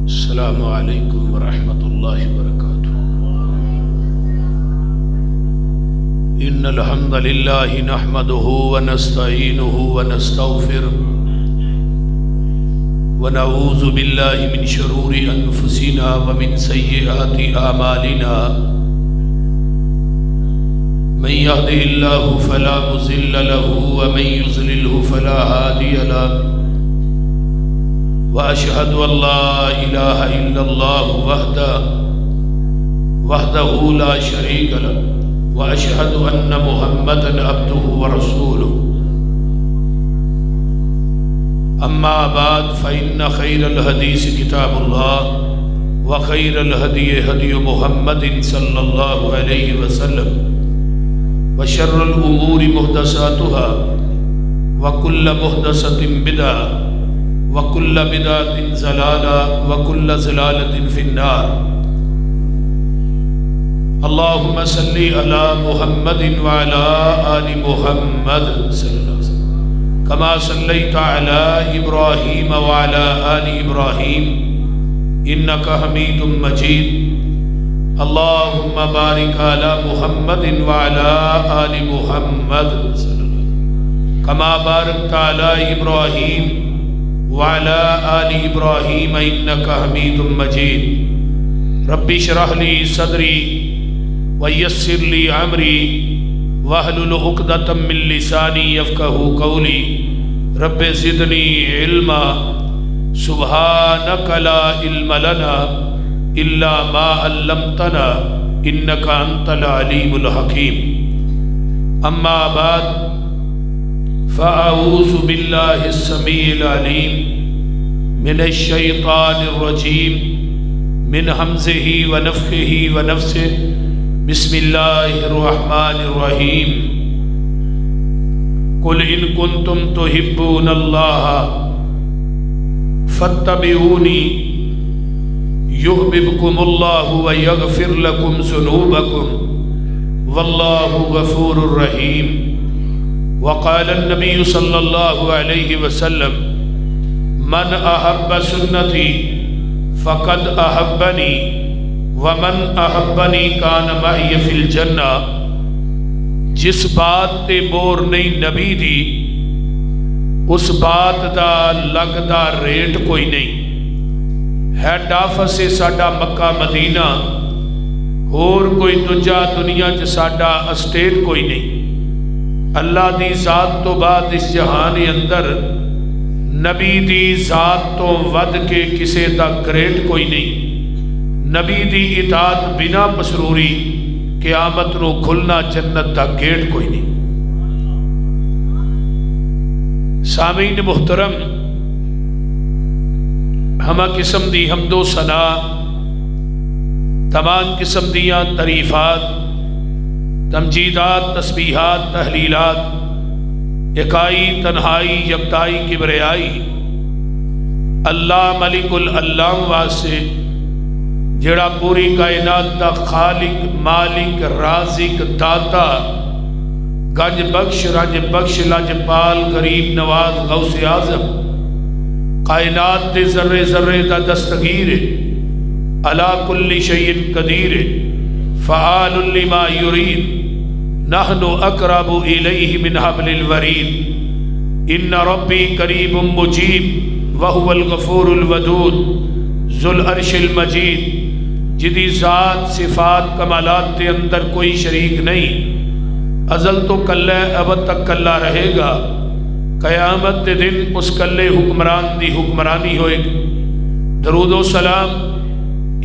السلام علیکم ورحمۃ اللہ وبرکاتہ۔ ان الحمد للہ نحمده ونستعینه ونستغفره ونعوذ باللہ من شرور انفسنا ومن سیئات اعمالنا، من يهده الله فلا مضل له ومن يضلل فلا هادي له، وأشهد أن لا إله إلا الله وحده لا شريك له، وأشهد أن محمدًا عبده ورسوله، أما بعد فإن خير الحديث كتاب الله، وخير الهدي هدي محمد صلى الله عليه وسلم، وشر الأمور محدثاتها، وكل محدثة بدعة، وَكُلَّ بِدْعَةٍ ضَلَالَةٍ وَكُلَّ ضَلَالَةٍ فِي النَّارِ۔ اللهم صل على محمد وعلى آل محمد صلی اللہ علیہ وسلم كما صليت على إبراهيم وعلى آل إبراهيم إنك حميد مجيد۔ اللهم بارك على محمد وعلى آل محمد صلی اللہ علیہ وسلم كما باركت على إبراهيم وعلى آل إبراهيم إنك حميد مجيد۔ رب اشرح لي صدري ويسر لي أمري واحلل عقدة من لساني يفقهوا قولي، رب زدني علما سبحانك لا علم لنا إلا ما علمتنا إنك أنت العليم الحكيم۔ أما بعد، فأعوذ بالله السميع العليم من الشيطان الرجيم من همزه ونفخه ونفثه، بسم الله الرحمن الرحيم۔ قل إن كنتم تحبون الله فاتبعوني يحببكم الله ويغفر لكم ذنوبكم والله غفور رحيم۔ وقال النبي صلى الله عليه وسلم من أحب سنتي فقد أحبني ومن أحبني كان معي في الجنة۔ جس بات تے بور نہیں نبی دی، اس بات دا لگدا ریٹ کوئی نہیں۔ ہیڈ آفس ہے ساڈا مکہ مدینہ، اور کوئی دجا دنیا چ ساڈا اسٹیٹ کوئی نہیں۔ اللہ دی ذات تو بعد اس جہان اندر نبی دی ذات تو ود کے کسے دا گریٹ کوئی نہیں۔ نبی دی اطاعت بنا مسروری قیامت نو کھلنا جنت دا گیٹ کوئی نہیں۔ سامعین محترم، ہمہ قسم دی حمد و ثنا، تمام قسم دیاں تعریفات، تمجیدات، تسبیحات، تحلیلات، اکائی، تنہائی، یکتائی، کبریائی اللہ ملک العلام واسطے جڑا پوری کائنات دا خالق، مالک، رازق، داتا، گنج بخش، رنج بخش، لاجپال، غریب نواز، غوث اعظم، کائنات دے ذرے ذرے دا دستگیر، علی کل شیء قدیر، فعال لما یرید، نحن اقرب الیہ من حبل الورید، ان ربی قریب مجیب وہو الغفور الودود ذو العرش المجید۔ جدی ذات، صفات، کمالات کے اندر کوئی شریک نہیں، ازل تو کلہ ابد تک کلہ رہے گا، قیامت دے دن اس کلے حکمران دی حکمرانی ہوئے گی۔ درود و سلام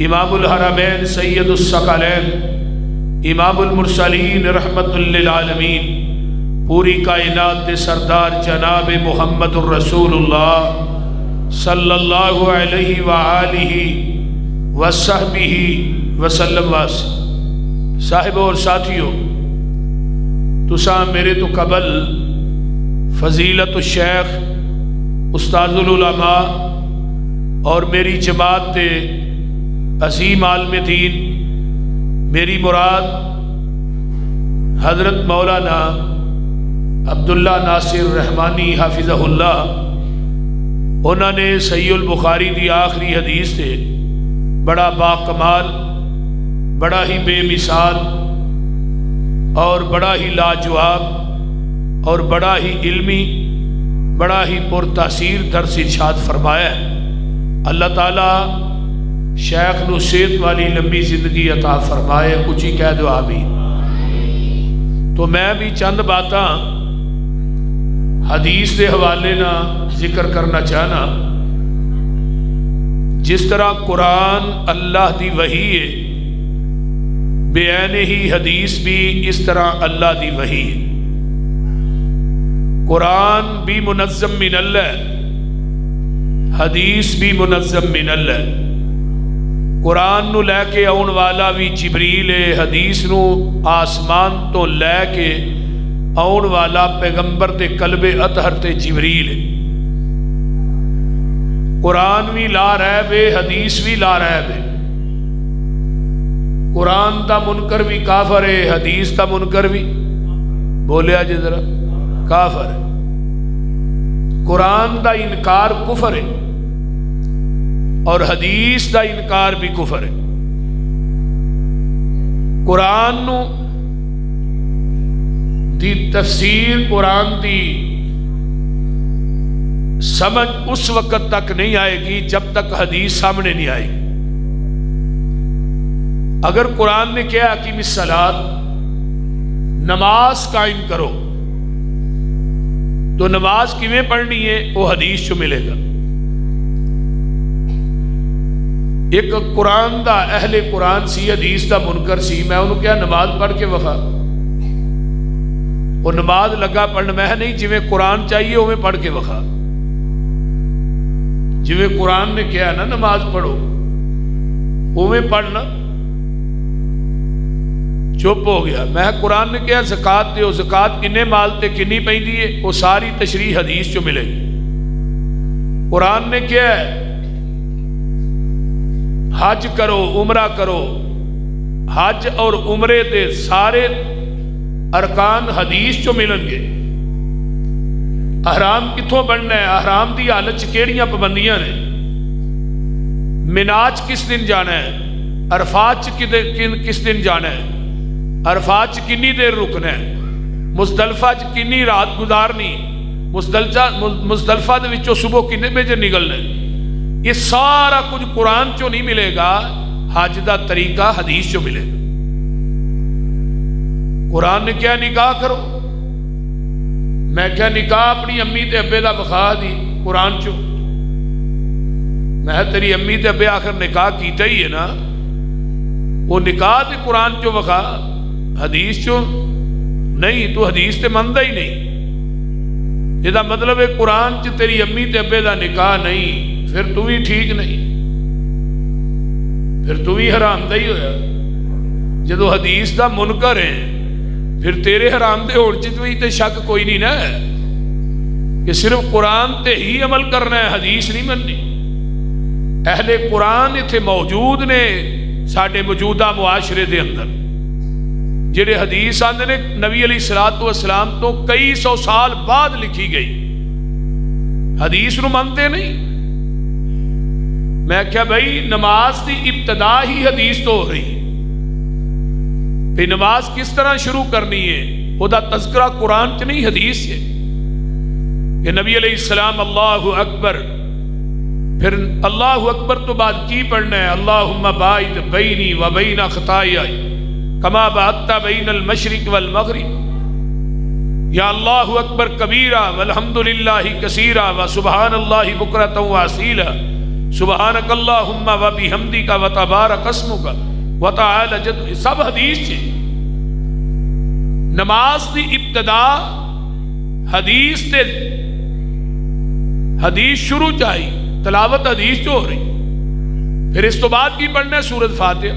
امام الحرمین سید الثقلین امام المرسلین رحمت للعالمین، پوری کائنات دے سردار جناب محمد الرسول اللہ صلی اللہ علیہ وآلہ وصحبہ وسلم واسم۔ صاحب اور ساتھیوں، تساں میرے تو قبل فضیلت الشیخ استاذ العلماء اور میری جماعت دے عظیم عالم دین، میری مراد حضرت مولانا عبداللہ ناصر رحمانی حافظہ اللہ انہوں نے صحیح البخاری دی آخری حدیث سے بڑا باکمال، بڑا ہی بے مثال اور بڑا ہی لاجواب اور بڑا ہی علمی، بڑا ہی پرتاثیر درس ارشاد فرمایا ہے۔ اللہ تعالیٰ شیخ نو صحت والی لمبی زندگی عطا فرمائے، کچھ ہی کہہ دو آمین۔ تو میں بھی چند باتاں حدیث دے حوالے نہ ذکر کرنا چاہنا۔ جس طرح قرآن اللہ دی وحی ہے، بعین ہی حدیث بھی اس طرح اللہ دی وحی ہے۔ قرآن بھی منظم من اللہ، حدیث بھی منظم من اللہ۔ قرآن نو لے کے آن والا بھی جبریل ہے، حدیث نو آسمان تو لے کے آن والا پیغمبر تے قلب اطہر تے جبریل ہے۔ قرآن بھی لا ریب ہے، حدیث بھی لا ریب ہے۔ قرآن دا منکر بھی کافر ہے، حدیث دا منکر بھی، بولیا جی ذرا، کافر ہے۔ قرآن دا انکار کفر ہے اور حدیث دا انکار بھی کفر ہے۔ قرآن نو دی تفسیر، قرآن دی سمجھ اس وقت تک نہیں آئے گی جب تک حدیث سامنے نہیں آئے گی۔ اگر قرآن نے کہا اقیم الصلاۃ، نماز قائم کرو، تو نماز کیویں پڑھنی ہے وہ حدیث چو ملے گا۔ ایک قرآن دا اہل قرآن سی، حدیث دا منکر سی، میں انہوں کیا نماز پڑھ کے وفا، وہ نماز لگا پڑھنا، میں نہیں جویں قرآن چاہیے وہ پڑھ کے وفا، جویں قرآن نے کہا نا نماز پڑھو وہ پڑھنا، چپ ہو گیا۔ میں قرآن نے کہا زکات دیو، زکات کنے مال تے کنی پیندی ہے، وہ ساری تشریح حدیث چو ملے گی۔ قرآن نے کہا حج کرو، عمرہ کرو، حج اور عمرے دے سارے ارکان حدیث چو ملن گے۔ احرام کتھوں بننا ہے، احرام دی حالت کیڑیاں پابندیاں نے، مناج کس دن جانا ہے، عرفات کس دن جانا ہے، عرفات کنی دیر رکنا ہے، مزدلفہ کنی رات گزارنی، مزدلفہ دے وچوں صبح کنے بجے نکلنا ہے، یہ سارا کچھ قرآن چو نہیں ملے گا، حج دا طریقہ حدیث چو ملے گا۔ قرآن نے کیا نکاح کرو، میں کیا نکاح اپنی امی تے ابے دا بخا دی قرآن چو، میں تیری امی تے ابے آخر نکاح کیتا ہی ہے نا، وہ نکاح تے قرآن چو بخا، حدیث چو نہیں، تو حدیث تے مندہ ہی نہیں۔ یہ دا مطلب ہے قرآن چ تیری امی تے ابے دا نکاح نہیں، پھر تو بھی ٹھیک نہیں، پھر تو بھی حرام دہ ہی ہویا۔ جدو حدیث دا منکر ہے پھر تیرے حرام دے ہوڑ چت بھی تے شک کوئی نہیں نا ہے کہ صرف قرآن تے ہی عمل کرنا ہے، حدیث نہیں مننی۔ اہل قرآن اتھے موجود نے ساڈے موجودہ معاشرے دے اندر، جڑے حدیث آندے نے نبی علیہ الصلوۃ والسلام تو کئی سو سال بعد لکھی گئی، حدیث نو منتے نہیں۔ میں کیا بھائی نماز دی ابتدا ہی حدیث تو ہو رہی، پھر نماز کس طرح شروع کرنی ہے وہ دا تذکرہ قرآن چ نہیں حدیث ہے کہ نبی علیہ السلام اللہ اکبر، پھر اللہ اکبر تو بعد کی پڑھنا ہے، اللہم باعد بینی و بین خطائی کما بعدت بین المشرق والمغرب، یا اللہ اکبر کبیرہ والحمدللہ کثیرہ وسبحان اللہ بکرۃ واصیلہ، سبحانک اللہم و بحمدک و تبارک اسمک و تعالی جدک، سب حدیث چھے۔ نماز دی ابتدا حدیث تے، حدیث شروع چاہی، تلاوت حدیث جو ہو رہی، پھر اس تو بعد کی پڑھنا ہے سورۃ فاتحہ،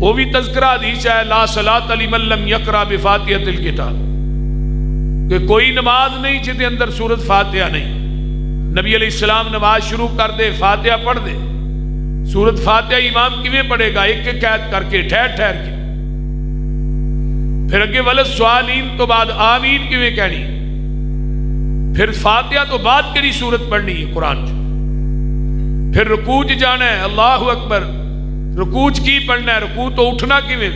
وہ بھی تذکرہ حدیث ہے، لا صلاۃ لمن لم یقرأ بفاتحۃ الکتاب، کہ کوئی نماز نہیں جس دے اندر سورۃ فاتحہ نہیں۔ نبی علیہ السلام نماز شروع کر دے فاتحہ پڑھ دے، سورۃ فاتحہ امام کیویں پڑھے گا، ایک ایک آیت کر کے ٹھہر ٹھہر کے، پھر اگے والد سوالین تو بعد آمین کیویں کہنی، پھر فاتحہ تو بعد کیڑی سورت پڑھنی ہے قرآن چ، پھر رکوع چ جانا ہے اللہ اکبر، رکوع چ کی پڑھنا ہے، رکوع تو اٹھنا کیویں،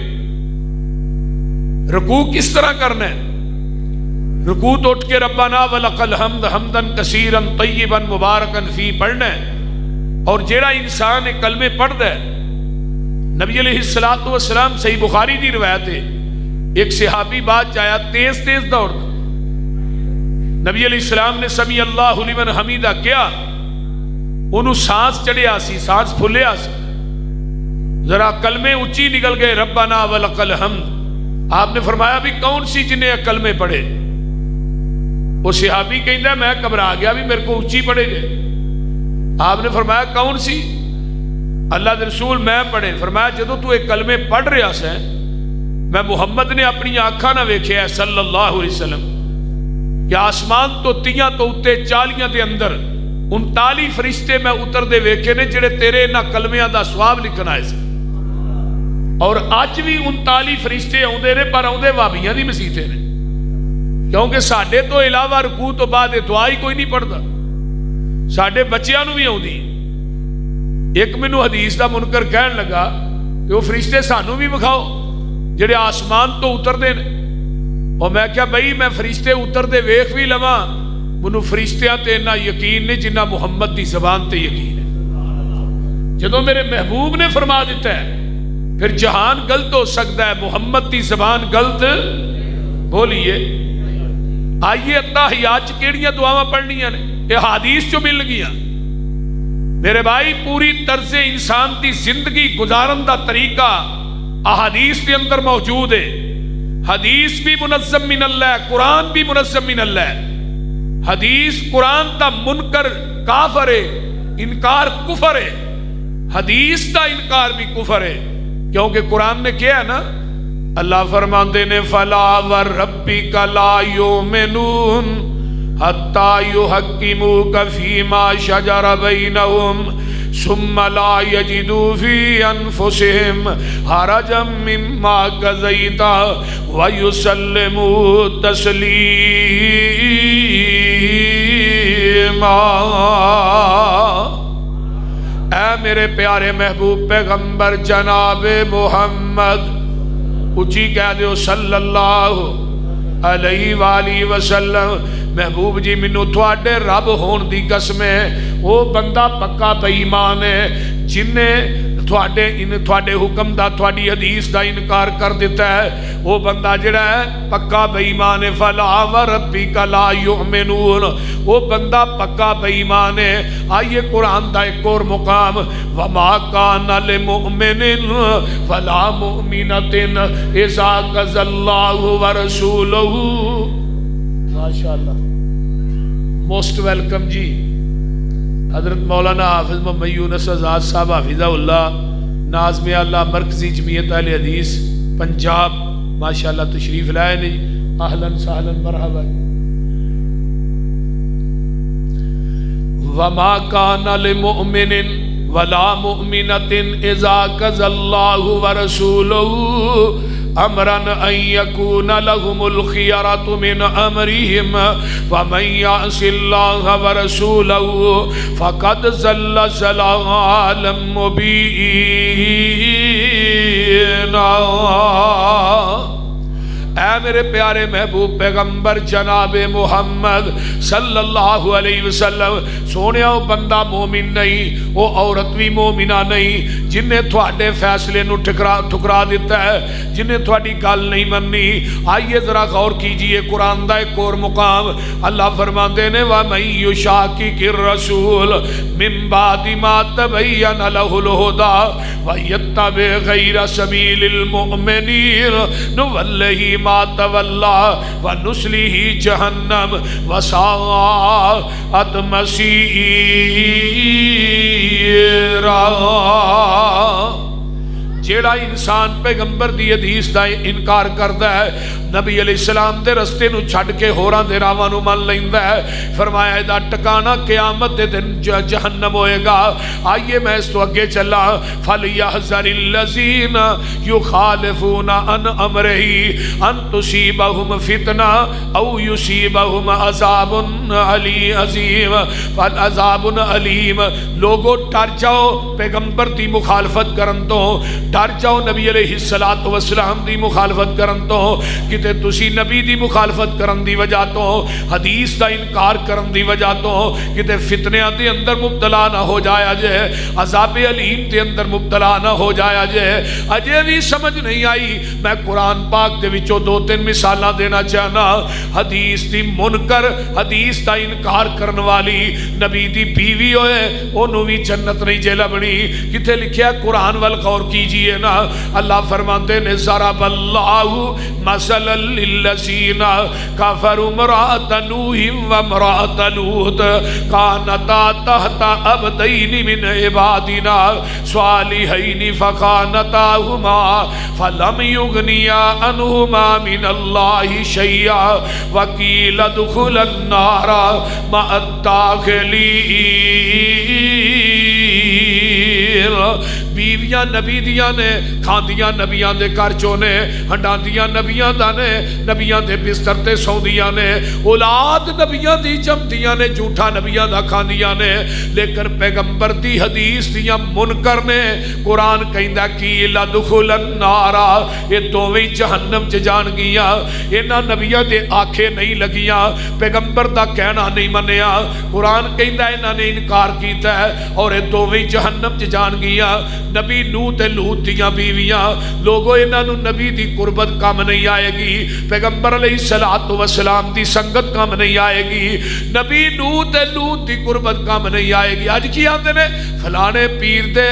رکوع کس طرح کرنا ہے، رکوع تو اٹھ کے ربنا ولک الحمد حمدا کثیرا طیبا مبارکا فی پڑھنا ہے۔ اور جیڑا انسان کلمے پڑھتا ہے، نبی علیہ السلام صحیح بخاری دی روایت ہے، ایک صحابی بعد جایا تیز تیز دوڑتا، نبی علیہ السلام نے سمی اللہ لمن حمیدہ کیا، انہوں سانس چڑھیا سی، سانس پھلیا سی، ذرا کلمے اچھی نکل گئے ربنا ولک الحمد۔ آپ نے فرمایا بھی کون سی جنہیں کلمے پڑھے؟ وہ صحابی کہندا میں گھبرا گیا بھی میرے کو اچھی پڑھے گئے۔ آپ نے فرمایا کون سی؟ اللہ دے رسول میں پڑھے۔ فرمایا جدو تو ایک کلمے پڑھ رہا سا میں محمد نے اپنی آنکھاں نہ ویکھیا ہے صلی اللہ علیہ وسلم کہ آسمان تو تیاں تو اتے 40 دے اندر 39 فرشتے میں اتر دے ویکھے نے جڑے تیرے نہ کلمیاں دا ثواب لکھن آئے سے، اور اج بھی 39 فرشتے آندے نے، پر آندے وہابیاں دی مسیتیں نے، کیونکہ ساڈے تو علاوہ رکوع تو بعد دعا ہی کوئی نہیں پڑھتا، ساڈے بچیاں نو بھی آندی۔ ایک مینوں حدیث دا منکر کہن لگا کہ وہ فرشتے سانو بھی بکھاؤ جڑے آسمان تو اتر دے نے، اور میں کیا بھائی میں فرشتے اتر دے ویکھ بھی لواں، منو فرشتیاں تے اتنا یقین نہیں جنہ محمد دی زبان تے یقین ہے۔ جدو میرے محبوب نے فرما دیتا ہے پھر جہان غلط ہو سکتا ہے، محمد دی زبان غلط بولیے۔ آئیے اتحیات چ کیڑیاں دعاواں پڑھنیاں نے، یہ حدیث چو مل گیا میرے بھائی۔ پوری طرز انسان دی زندگی گزارن دا طریقہ احادیث کے اندر موجود ہے۔ حدیث بھی منظم من اللہ، قرآن بھی منظم من اللہ۔ حدیث قرآن دا منکر کافر ہے، انکار کفر ہے، حدیث دا انکار بھی کفر ہے، کیونکہ قرآن نے کیا ہے نا، اللہ فرماندے نے فلا وربک لا یؤمنون حتی یحکموک فیما شجر بینہم ثم لا یجدوا فی انفسہم حرجا مما قضیت ویسلموا تسلیما۔ اے میرے پیارے محبوب پیغمبر جناب محمد، اچھی کہہ دیو صلی اللہ علیہ وآلہ وسلم، محبوب جی منو تھوڑے رب ہون دی قسم ہے، وہ بندہ پکا بے ایمان ہے جنہیں تھوڑے حکم دا تھوڑی حدیث دا انکار کر دیتا ہے، وہ بندہ جڑا ہے پکا بے ایمان ہے۔ فلا وربک لا یؤمنون، وہ بندہ پکا بے ایمان ہے۔ آئیے قرآن دا ایک اور مقام وما کان لمؤمن ولا مؤمنۃ اذا قضى اللہ ورسولہ۔ ماشاءاللہ، موسٹ ویلکم جی حضرت مولانا حافظ محمد یونس آزاد صاحب حافظہ اللہ، ناظم اللہ مرکزی جمعیت اہل حدیث پنجاب، ماشاءاللہ تشریف لائے نہیں، اہلاً سہلاً مرحبا۔ وما کان لمؤمن ولا مؤمنۃ اذا قضى اللہ ورسولہ امرا ان یکون لهم الخیرۃ من امرہم ومن یعص اللہ ورسولہ فقد ضل ضلالا مبینا۔ اے میرے پیارے محبوب پیغمبر جناب محمد صلی اللہ علیہ وسلم، سونے وہ بندہ مومن نہیں، وہ عورت بھی مومنہ نہیں جنہیں تھوڑے فیصلے نو ٹھکرا دیتا ہے، جنہیں تھوڑی گل نہیں مننی۔ آئیے ذرا غور کیجئے قرآن دا ایک اور مقام، اللہ فرماندے نے وَمَن يُشَاقِقِ الرَّسُولَ مِن بَعْدِ مَا تَبَيَّنَ لَهُ الْهُدَى وَيَتَّبِعْ غَيْرَ سَبِيلِ الْمُؤْمِنِينَ نُوَلِّهِ مَا تَوَلَّى وَنُصْلِهِ جَهَنَّمَ وَسَاءَتْ مَصِيرًا۔ جیڑا انسان پیغمبر دی حدیث دا انکار کردا ہے، نبی علیہ السلام دے رستے نو چھڑ کے ہوراں دے راواں نو من لیندا ہے۔ فرمایا ادا ٹکانا قیامت دے دن جہنم ہوئے گا۔ آئیے میں اس تو اگے چلا، فَلْيَحْذَرِ الَّذِينَ يُخَالِفُونَ عَنْ أَمْرِهِ أَن تُصِيبَهُمْ فِتْنَةٌ أَوْ يُصِيبَهُمْ عَذَابٌ عَظِيمٌ فَالْعَذَابٌ عَلِيمٌ۔ لوگو ڈر جاؤ پیغمبر دی مخالفت کرن تو، ڈر جاؤ نبی علیہ السلام دی مخالفت کرن تو، کتے تسی نبی دی مخالفت کرن دی وجہ تو، حدیث دا انکار کرن دی وجہ تو کتے فتنیاں دے اندر مبتلا نہ ہو جایا جے، عذاب علیم دے اندر مبتلا نہ ہو جایا جے۔ اجے بھی سمجھ نہیں آئی، میں قرآن پاک دے وچوں 2-3 مثالاں دینا چاہنا۔ حدیث دی منکر، حدیث دا انکار کرن والی نبی دی بیوی ہوئے، انہوں بھی جنت نہیں جے لبنی۔ کتے لکھیا قرآن والغور کیجئے نا، اللہ فرماتے نے ضرب اللہ مثلا للذین کفروا امرأۃ نوح وامرأۃ لوط کانتا تحت عبدین من عبادنا صالحین فخانتاہما فلم یغنیا عنہما من اللہ شیئا وقیل ادخلا النار مع الداخلین۔ بیویاں نبی دیاں نے، کھاندیاں نبیاں دے کرچوں نے، ہنڈاندیاں نبیاں دا نے، نبیاں دے بستر تے سوندیاں نے، اولاد نبیاں دی جمدیاں نے، جھوٹا نبیاں دا کھاندیاں نے، لیکن پیغمبر دی حدیث دیاں منکر نے۔ قرآن کہندا کی لدخل النار، یہ دوویں جہنم چ جان گیاں۔ انہاں نبیاں دے آنکھیں نہیں لگیاں، پیغمبر دا کہنا نہیں منیا، قرآن کہندا انہاں نے انکار کیتا ہے اور یہ دوویں جہنم چ جان گیاں۔ نبی نوح تے لوط دیاں بیویاں، لوگو انہاں نو نبی دی قربت کم نہیں آئے گی، پیغمبر علیہ السلام دی سنگت کم نہیں آئے گی، نبی نوح تے لوط دی قربت کم نہیں آئے گی۔ اج کی آندے نے فلانے پیر دے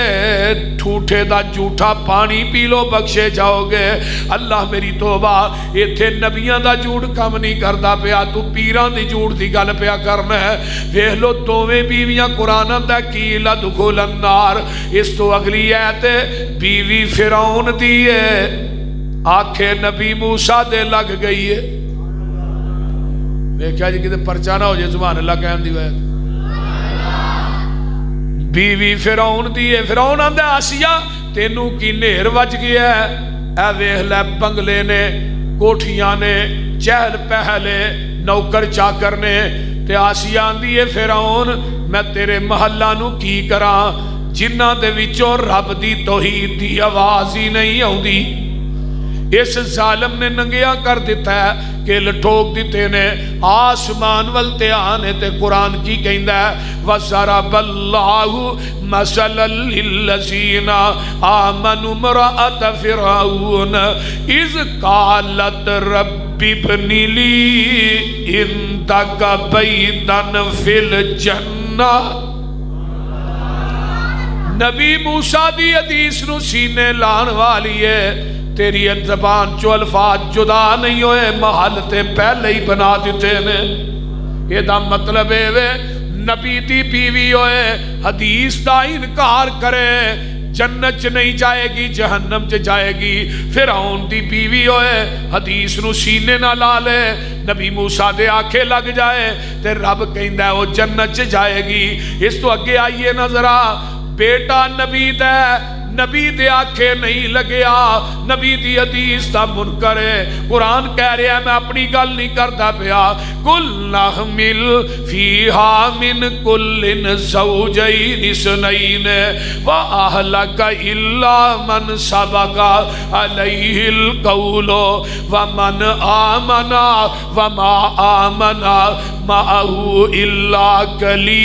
ٹھوٹے دا جھوٹا پانی پی لو بخشے جاؤ گے۔ اللہ میری توبہ، ایتھے نبیاں دا جھوٹ کم نہیں کردا پیا، تو پیران دی جھوٹ دی گل پیا کرنا ہے۔ ویکھ لو دوویں بیویاں قرآن دا کی لدخل النار۔ اس تو اگلی ایت بیوی فرعون دی ہے، آنکھیں نبی موسیٰ دے لگ گئی ہے۔ میں کیا جی کتے پرچہ نہ ہو جائے سبحان اللہ کہن دی وید۔ بیوی فرعون دی ہے، فرعون آندہ آسیہ تینوں کی نہر وج گیا ہے، اے ویکھ لے بنگلے نے، کوٹھیاں نے، چہل پہلے، نوکر چاکر نے، تے آسیہ آندی ہے فرعون میں تیرے محلہ نو کی کراں جنہ دے وچوں رب دی توحید دی آواز ہی نہیں آؤندی۔ اس ظالم نے ننگیا کر دیتا ہے کہ لٹھوک دیتے نے، آسمان والتے آنے تے قرآن کی کہندہ ہے وَضَرَبَ اللَّهُ مَثَلًا لِلَّذِينَ آمَنُوا امْرَأَتَ فِرْعَوْنَ إِذْ قَالَتْ رَبِّ ابْنِ لِي عِندَكَ بَيْتًا فِي الْجَنَّةِ۔ نبی موسیٰ دی حدیث نو سینے لان والی ہے، تیری زبان چو الفاظ جدا نہیں ہوئے، محل تے پہلے ہی بنا دیتے نے۔ یہ دا مطلب ہے نبی دی بیوی ہوئے حدیث دا انکار کرے جنت چ نہیں جائے گی، جہنم چ جائے گی۔ فرعون دی بیوی ہوئے حدیث نو سینے نہ لا لے، نبی موسیٰ دے آنکھیں لگ جائے تے رب کہندہ ہے وہ جنت چ جائے گی۔ اس تو اگے آئیے نظرہ، بیٹا نبی دے، نبی دے آنکھیں نہیں لگیا، نبی دی حدیث دا منکر ہے۔ قرآن کہہ رہے ہیں میں اپنی گل نہیں کرتا پیا، کل نحمل فیہا من کل زوجین اثنین وَأَهْلَكَ إِلَّا مَنْ سَبَقَ عَلَيْهِ الْقَوْلُ وَمَنْ آمَنَ وَمَا آمَنَ مَعَهُ إِلَّا قَلِيلٌ۔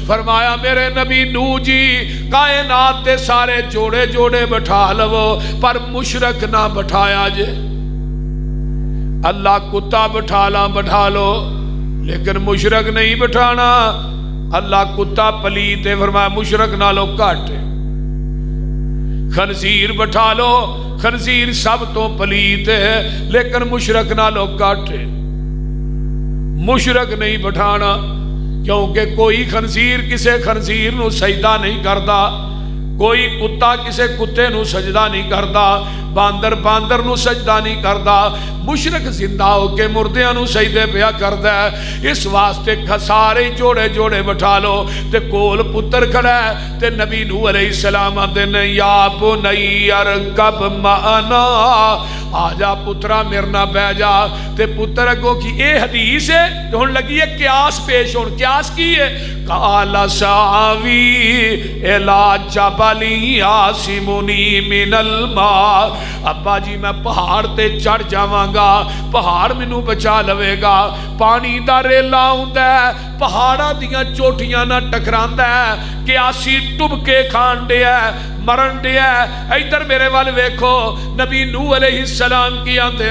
فرمایا میرے نبی نوح جی کائنات دے سارے جوڑے جوڑے بٹھا لو پر مشرک نہ بٹھایا جے۔ اللہ کتا بٹھا لو لیکن مشرک نہیں بٹھانا۔ اللہ کتا پلیت ہے، فرمایا مشرک نہ لو کٹ۔ خنزیر بٹھا لو، خنزیر سب تو پلیت ہے لیکن مشرک نہ لو کٹ۔ مشرک نہیں بٹھانا کیونکہ کوئی خنزیر کسے خنزیر نو سجدہ نہیں کرتا، کوئی کتا کسے کتے نو سجدہ نہیں کرتا، باندر باندر نو سجدہ نہیں کرتا، مشرک زندہ ہو کے مردیاں نو سجدے پیا کردا ہے۔ اس واسطے سارے جوڑے جوڑے بٹھا لو تے کول پتر کھڑا ہے تے نبی نوح علیہ السلام آتے نے یا بنی ارکب معنا، آجا پترا میرنا بہ جا۔ تے پتر اگوں کی اے حدیث ہے کہ ہن لگی ہے قیاس پیش، ہن قیاس کی ہے قال ساوی الی جبل یعصمنی من الماء، ابا جی میں پہاڑ تے چڑھ جاواں گا، پہاڑ مینوں بچا لوے گا، پانی دا ریلا ہوندا ہے، پہاڑاں دیاں چوٹیاں نہ ٹکراندا ہے، قیاسی ٹب کے کھان دیا ہے، مرن دیا ہے۔ ادھر میرے وال ویکھو نبی نوح علیہ السلام کی آندے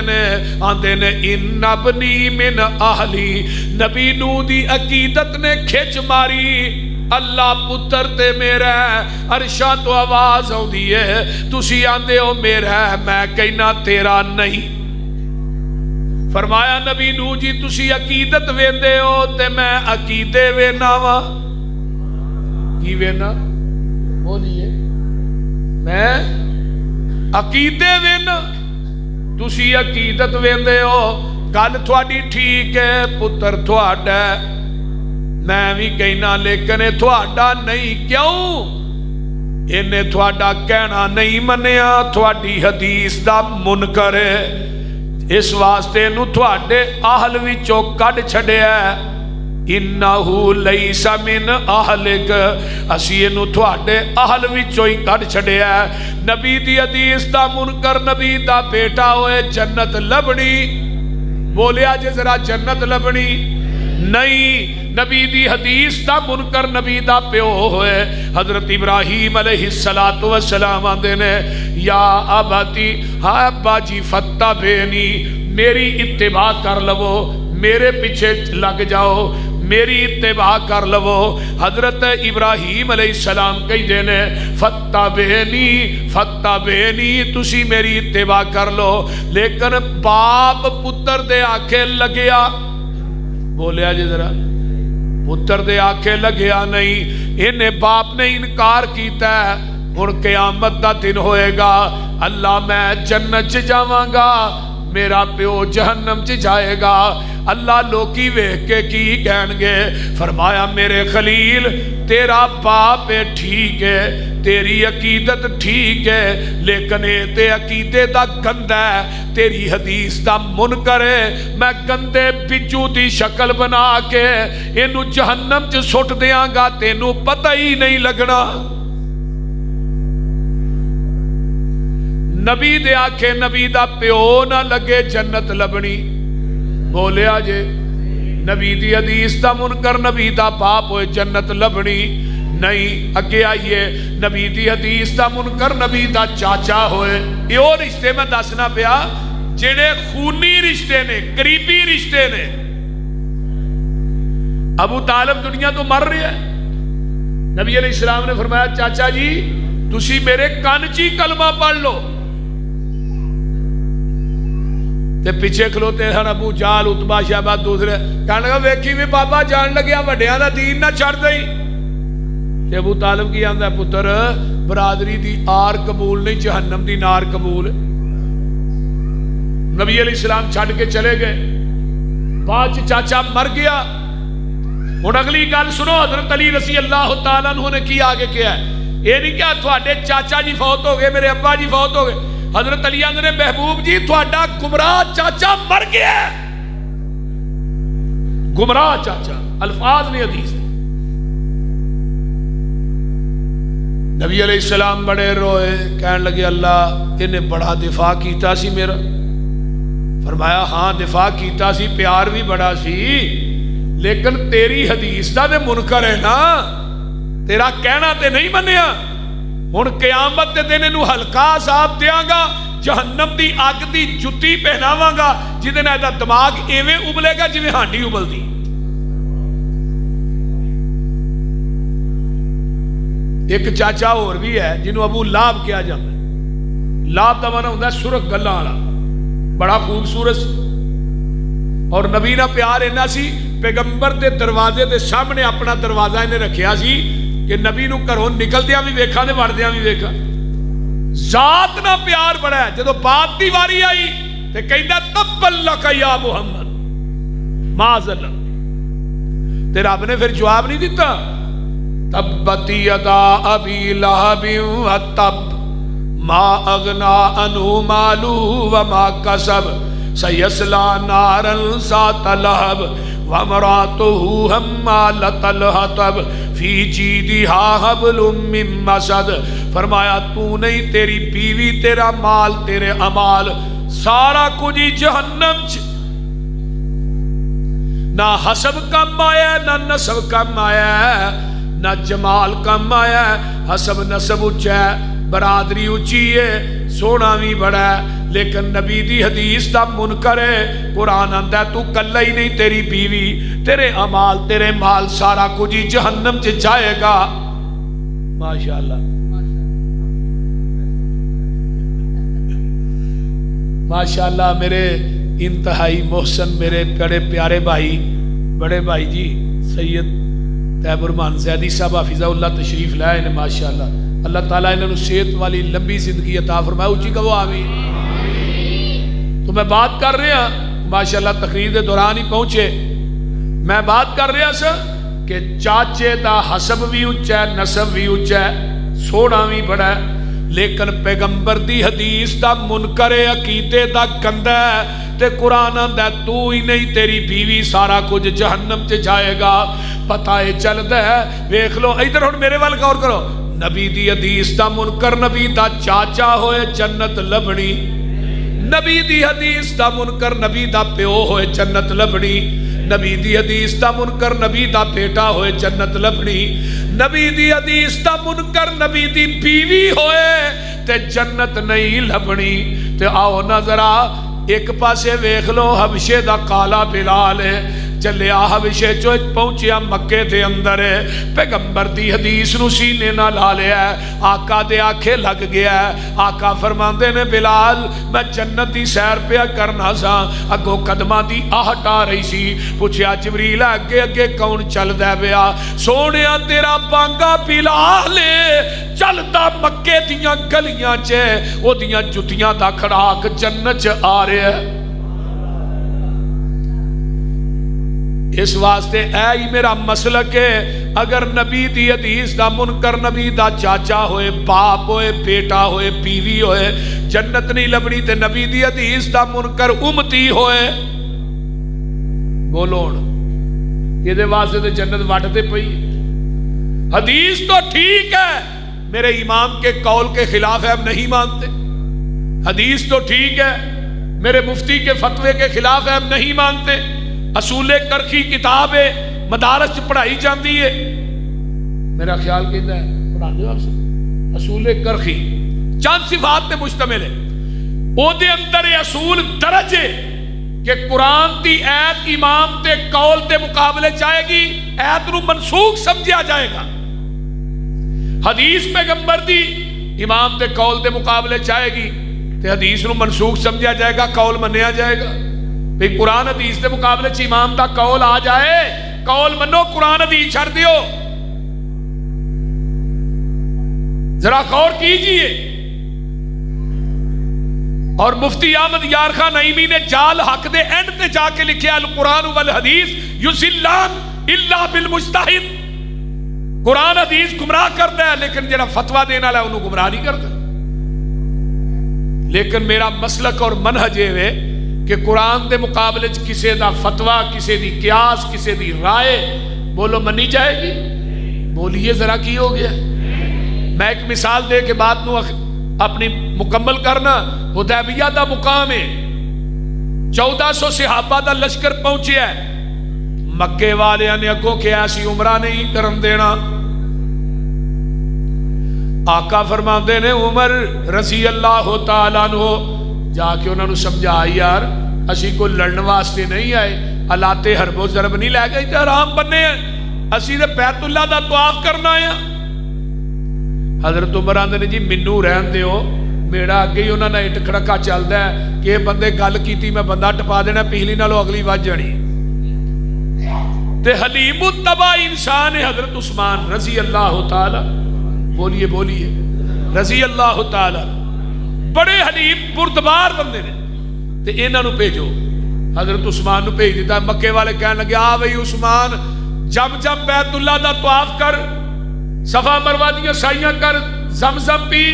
نے ان ابنی من اہلی، نبی نوح دی عقیدت نے کھچ ماری، اللہ پتر تے میرا ہے، عرشاں تو آواز آؤندی ہے، تسی آندے ہو میرا ہے، میں کہنا تیرا نہیں۔ فرمایا نبی نوح جی تسی عقیدت ویندے ہو تے میں عقیدے وینا وا، کی وینا بولیے، میں عقیدے وینا، تسی عقیدت ویندے ہو، گل تھوڑی ٹھیک ہے، پتر تھوڑا ہے، میں بھی کہنا لیکن تھوڑا نہیں، کیوں؟ انہیں تھوڑا کہنا نہیں منیا، تھوڑی حدیث دا منکر ہے، اس واسطے نو تھوڑے اہل وچوں کڈ چھڈیا ہے، انہو لیس من اہلک، اسی انہو تھوڑے اہل وچوں ہی کڈ چھڈیا ہے۔ نبی دی حدیث دا منکر نبی دا بیٹا ہوئے جنت لبنی، بولیا جے ذرا جنت لبنی نہیں، نبی دی حدیث دا منکر نبی دا پیو ہوئے حضرت ابراہیم علیہ السلام آندے نے یا اباتی، ہاں ابا جی فتبعنی، میری اتباع کر لو، میرے پیچھے لگ جاؤ، میری اتباع کر لو۔ حضرت ابراہیم علیہ السلام کہی دینے فتبعنی، تسی میری اتباع کر لو، لیکن باپ پتر دے آکھے لگیا، بولیا جی ذرا، پتر دے آکھے لگیا نہیں، انہیں باپ نے انکار کیتا ہے، ان قیامت دا دن ہوئے گا، اللہ میں جنت چ جاواں گا، میرا پیو جہنم چ جائے گا، اللہ لوکی ویکھ کے کی کہن گے؟ فرمایا میرے خلیل تیرا باپ ٹھیک ہے، تیری عقیدت ٹھیک ہے، لیکن اے تے عقیدے دا گندہ ہے، تیری حدیث دا منکر ہے، میں گندے بچو دی شکل بنا کے انو جہنم چ سٹ دیاں گا، تینو پتہ ہی نہیں لگنا۔ نبی دے آکھے نبی دا پیو نہ لگے جنت لبنی، بولیا جے نبی دی حدیث دا منکر نبی دا باپ ہوئے جنت لبنی نہیں۔ اگے آئیے نبی دی حدیث دا منکر نبی دا چاچا ہوئے، یہ اور رشتے میں دسنا پیا جڑے خونی رشتے نے، قریبی رشتے نے۔ ابو طالب دنیا تو مر رہے ہیں، نبی علیہ السلام نے فرمایا چاچا جی تسی میرے کانچی کلمہ پڑھ لو، تے پیچھے کھلوتے ہیں ابو جال اتبا شہبہ دوسرے، کہنے لگا ویکھی بھی بابا جان لگیا وڈیاں دا دین نہ چھڑ دئی۔ تے ابو طالب کی آندہ پتر برادری دی آر قبول نہیں، جہنم دی نار قبول۔ نبی علیہ السلام چھڑ کے چلے گئے، بعد چاچا مر گیا۔ اور اگلی گل سنو، حضرت علی رضی اللہ تعالیٰ عنہ نے کی آگے کیا ہے، یہ نہیں کیا تھوڑے چاچا جی فوت ہو گئے، میرے ابا جی فوت ہو گئے، حضرت علی نے محبوب جی تھوڑا گمراہ چاچا مر گیا، گمراہ چاچا، الفاظ نہیں حدیث۔ نبی علیہ السلام بڑے روئے، کہنے لگے اللہ انہیں بڑا دفاع کیتا سی میرا۔ فرمایا ہاں دفاع کیتا سی، پیار بھی بڑا سی، لیکن تیری حدیث دا دے منکر ہے نا، تیرا کہنا تے نہیں منیا۔ ہن قیامت دے دن انہوں ہلکا عذاب دیاں گا، جہنم دی آگ دی جتی پہناواں گا، جدے نہ ایدہ دماغ ایویں ابلے گا جویں ہانڈی ابل دی۔ ایک چاچا اور بھی ہے جنہوں ابو لاب کیا جاتا ہے، لاب دا معنی ہوتا ہے سرخ گلہ والا، بڑا خوبصورت اور نبی نہ پیار اینا سی، پیغمبر دے دروازے دے سامنے اپنا دروازہ انہیں رکھیا سی، کہ نبی نو گھروں نکلدیاں بھی ویکھاں تے وڑدیاں بھی ویکھاں. ذات نہ پیار بڑا ہے. جدو بات دی واری آئی تے کہندا تبا لک یا محمد معاذ اللہ. تے رب نے پھر جواب نہیں دیتا تبت یدا ابی لہب وتب ما اغنا عنہ مالہ وما کسب سیصلی نارا ذات لہب وامرأتہ حمالۃ الحطب فی جیدہا حبل من مسد. فرمایا تو نہیں، تیری بیوی، تیرا مال، تیرے امال سارا کچھ ہی جہنم چ. نہ حسب کم آیا نہ نسب کم آیا نہ جمال کم آیا. حسب نسب اچھا ہے، برادری اچھی ہے، سونا بھی بڑا ہے، لیکن نبی دی حدیث دا منکر ہے. قرآن آندا ہے تو کلا ہی نہیں، تیری بیوی، تیرے امال، تیرے مال سارا کچھ ہی جہنم چ جائے گا. ماشاءاللہ ماشاءاللہ. میرے انتہائی محسن، میرے بڑے پیارے بھائی، بڑے بھائی جی سید طیب الرحمان زیدی صاحب حافظہ اللہ تشریف لائے ہیں. ماشاءاللہ اللہ تعالیٰ انہوں نے صحت والی لمبی زندگی عطا فرمائے. اونچی کہو آمین. تو میں بات کر رہا ماشاءاللہ تقریر دے دوران ہی پہنچے. میں بات کر رہا سا کہ چاچے دا حسب بھی اونچا ہے، نسب بھی اونچا ہے، سونا بھی بڑا ہے، لیکن پیغمبر دی حدیث دا منکر عقیدے دا گندا ہے. تے قرآن آندا ہے تو ہی نہیں، تیری بیوی سارا کچھ جہنم تے جائے گا. پتہ ہے چلدا ہے. ویکھ لو ادھر ہن میرے وال غور کرو. نبی دی حدیث دا منکر نبی دا چاچا ہوئے جنت لبنی. نبی دی حدیث دا منکر نبی دا پیو ہوئے جنت لبنی. نبی دی حدیث دا منکر نبی دا بیٹا ہوئے جنت لبنی. نبی دی حدیث دا منکر نبی دی بیوی ہوئے تے جنت نہیں لبنی. تے آؤ نظرہ ایک پاسے ویکھ لو حبشے دا کالا بلال ہے، چلیا حبشے چو پہنچیا مکے دے اندر ہے. پیغمبر دی حدیث نو سینے نہ لا لیا ہے، آقا دے آنکھیں لگ گیا ہے. آقا فرماندے نے بلال میں جنت دی سیر پیا کرنا سا، اگو قدمہ دی آہٹ آ رہی سی. پوچھیا جبریل اگے اگے کون چل دے بیا؟ سونیا تیرا بانگا بلال چلتا مکے دیاں گلیاں چے، او دیاں جتیاں دا کھڑاک جنت چ آ رہے ہیں. اس واسطے اے ہی میرا مسلک ہے، اگر نبی دی حدیث دا منکر نبی دا چاچا ہوئے، باپ ہوئے، بیٹا ہوئے، بیوی ہوئے جنت نہیں لبنی، تے نبی دی حدیث دا منکر امتی ہوئے بولون یہ دے واسطے تے جنت وٹتے پئی. حدیث تو ٹھیک ہے، میرے امام کے قول کے خلاف ہے، ہم نہیں مانتے. حدیث تو ٹھیک ہے، میرے مفتی کے فتوے کے خلاف ہے، ہم نہیں مانتے. اصول کرخی کتاب ہے، مدارس پڑھائی جاندی ہے، میرا خیال کہتا ہے پڑھا دو آپ سے. اصول کرخی چند صفات پہ مشتمل ہے. او دے اندر اصول درج ہے کہ قرآن دی ایت امام تے قول تے مقابلے جائے گی، ایت نو منسوخ سمجھا جائے گا. حدیث پیغمبر دی امام تے قول تے مقابلے جائے گی تے حدیث نو منسوخ سمجھا جائے گا، قول منیا جائے گا. بھئی قرآن حدیث دے مقابلے چ امام دا قول آ جائے، قول منو، قرآن حدیث چھڑ دیو. ذرا غور کیجئے. اور مفتی احمد یار خان نعیمی نے جال حق دے اینڈ تے جا کے لکھیا القرآن والحدیث یضلان الا بالمجتہد. قرآن حدیث گمراہ کرتا ہے لیکن جڑا فتویٰ دینا والا انہوں گمراہ نہیں کرتا. لیکن میرا مسلک اور منہج ہے کہ قرآن دے مقابلے کسے دا فتویٰ، کسے دی قیاس، کسے دی رائے بولو منی جائے گی. بولیے ذرا کی ہو گیا. میں ایک مثال دے کے بات نو اپنی مکمل کرنا. حدیبیہ دا مقام ہے، 1400 صحابہ دا لشکر پہنچیا ہے. مکے والے نے اگوں کہ ایسی عمرہ نہیں کرن دینا. آقا فرماندے نے عمر رضی اللہ تعالیٰ عنہ جا کے انہوں نے سمجھا یار اسی کو لڑن واسطے نہیں آئے، حالات حرب و ضرب نہیں لے گئے، حرام بننے ہیں، اسی دے بیت اللہ دا طواف کرنا ہے. حضرت عمر آندے نے جی منو رہن دیو، میرا اگے ہی انہوں نے اٹھ کھڑکا چلدا ہے کہ بندے گل کیتی میں بندہ ٹپا دینا، پہلی نالو اگلی وج جانی. تے حلیم الطبع انسان ہے حضرت عثمان رضی اللہ تعالی، بولیے بولیے رضی اللہ تعالی، بڑے حلیم بردبار بندے نے، تے انہاں نو بھیجو۔ حضرت عثمان نو بھیج دیتا۔ مکے والے کہنے لگے آ بھئی عثمان جم بیت اللہ دا طواف کر، صفا مروہ دیاں سائیاں کر، زمزم پی۔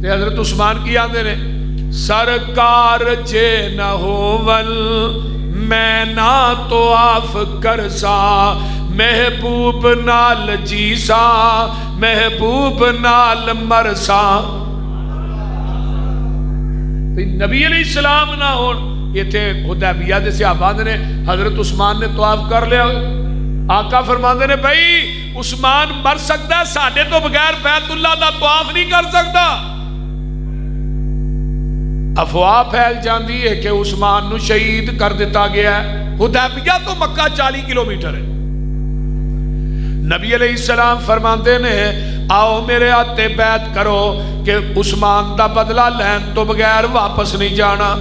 تے حضرت عثمان کی آندے نے سرکار جے نہ ہوول میں نہ طواف کرسا، محبوب نال جیسا محبوب نال مرسا۔ نبی علیہ السلام نہ ہون، یہ تھے حدیبیہ دے صحابہ نے، حضرت عثمان نے طواف کر لیا۔ آقا فرماندے نے بھائی عثمان مر سکتا ہے، ساڈے تو بغیر بیت اللہ دا طواف نہیں کر سکتا۔ افواہ پھیل جاندی ہے کہ عثمان نو شہید کر دیتا گیا ہے۔ حدیبیہ تو مکہ 40 کلومیٹر ہے۔ نبی علیہ السلام فرماندے نے آؤ میرے ہاتھے بیعت کرو کہ عثمان دا بدلہ لین تو بغیر واپس نہیں جانا۔